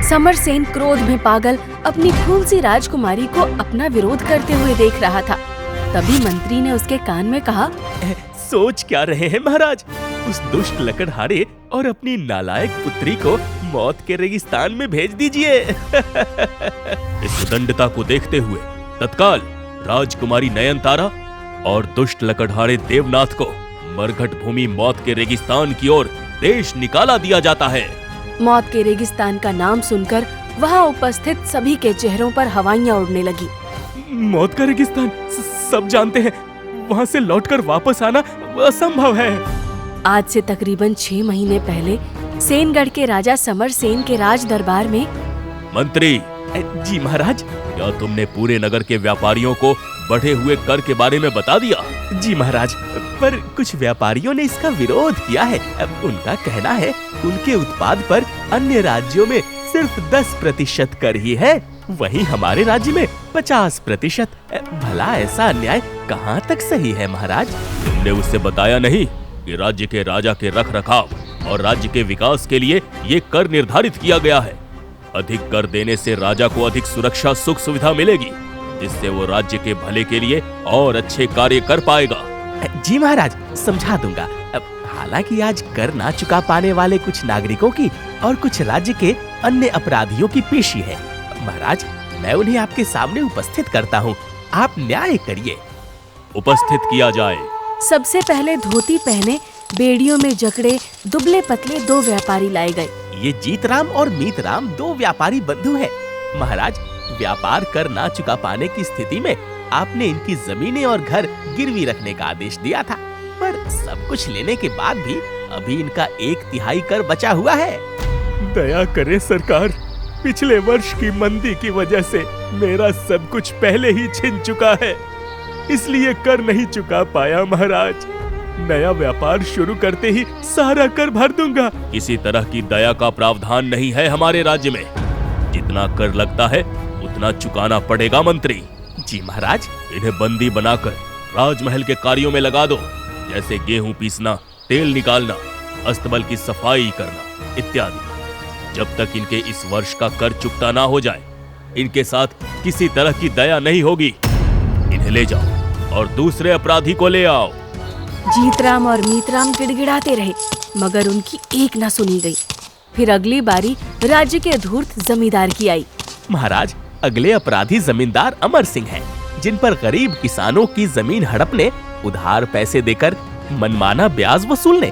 समरसेन क्रोध में पागल अपनी फूल सी राजकुमारी को अपना विरोध करते हुए देख रहा था। तभी मंत्री ने उसके कान में कहा, सोच क्या रहे हैं महाराज? उस दुष्ट लकड़हारे और अपनी नालायक पुत्री को मौत के रेगिस्तान में भेज दीजिए। इस उदंडता को देखते हुए तत्काल राजकुमारी नयनतारा और दुष्ट लकड़हारे देवनाथ को मरघट भूमि मौत के रेगिस्तान की ओर देश निकाला दिया जाता है। मौत के रेगिस्तान का नाम सुनकर वहाँ उपस्थित सभी के चेहरों पर हवाइयाँ उड़ने लगी। मौत का रेगिस्तान सब जानते हैं, वहाँ से लौटकर वापस आना असंभव है। आज से तकरीबन 6 महीने पहले सेनगढ़ के राजा समरसेन के राज दरबार में। मंत्री जी महाराज, क्या तुमने पूरे नगर के व्यापारियों को बढ़े हुए कर के बारे में बता दिया? जी महाराज, पर कुछ व्यापारियों ने इसका विरोध किया है। उनका कहना है उनके उत्पाद पर अन्य राज्यों में सिर्फ 10% कर ही है, वहीं हमारे राज्य में 50%। भला ऐसा अन्याय कहाँ तक सही है महाराज? तुमने उससे बताया नहीं कि राज्य के राजा के रख रखाव और राज्य के विकास के लिए ये कर निर्धारित किया गया है। अधिक कर देने से राजा को अधिक सुरक्षा सुख सुविधा मिलेगी, जिससे वो राज्य के भले के लिए और अच्छे कार्य कर पाएगा। जी महाराज, समझा दूंगा। हालांकि आज कर ना चुका पाने वाले कुछ नागरिकों की और कुछ राज्य के अन्य अपराधियों की पेशी है। महाराज, मैं उन्हें आपके सामने उपस्थित करता हूँ, आप न्याय करिए। उपस्थित किया जाए। सबसे पहले धोती पहने बेड़ियों में जकड़े दुबले पतले 2 व्यापारी लाए गए। ये जीतराम और मीतराम 2 व्यापारी बंधु हैं। महाराज, व्यापार कर ना चुका पाने की स्थिति में आपने इनकी जमीनें और घर गिरवी रखने का आदेश दिया था, पर सब कुछ लेने के बाद भी अभी इनका 1/3 कर बचा हुआ है। दया करें सरकार, पिछले वर्ष की मंदी की वजह से मेरा सब कुछ पहले ही छिन चुका है, इसलिए कर नहीं चुका पाया महाराज। नया व्यापार शुरू करते ही सारा कर भर दूंगा। किसी तरह की दया का प्रावधान नहीं है हमारे राज्य में। जितना कर लगता है उतना चुकाना पड़ेगा मंत्री। जी महाराज, इन्हें बंदी बनाकर राजमहल के कार्यों में लगा दो, जैसे गेहूं पीसना, तेल निकालना, अस्तबल की सफाई करना इत्यादि। जब तक इनके इस वर्ष का कर चुकता ना हो जाए, इनके साथ किसी तरह की दया नहीं होगी। इन्हें ले जाओ और दूसरे अपराधी को ले आओ। जीतराम और मीतराम गिड़गिड़ाते रहे, मगर उनकी एक न सुनी गई। फिर अगली बारी राज्य के धूर्त जमींदार की आई। महाराज, अगले अपराधी जमींदार अमर सिंह हैं, जिन पर गरीब किसानों की जमीन हड़पने, उधार पैसे देकर मनमाना ब्याज वसूलने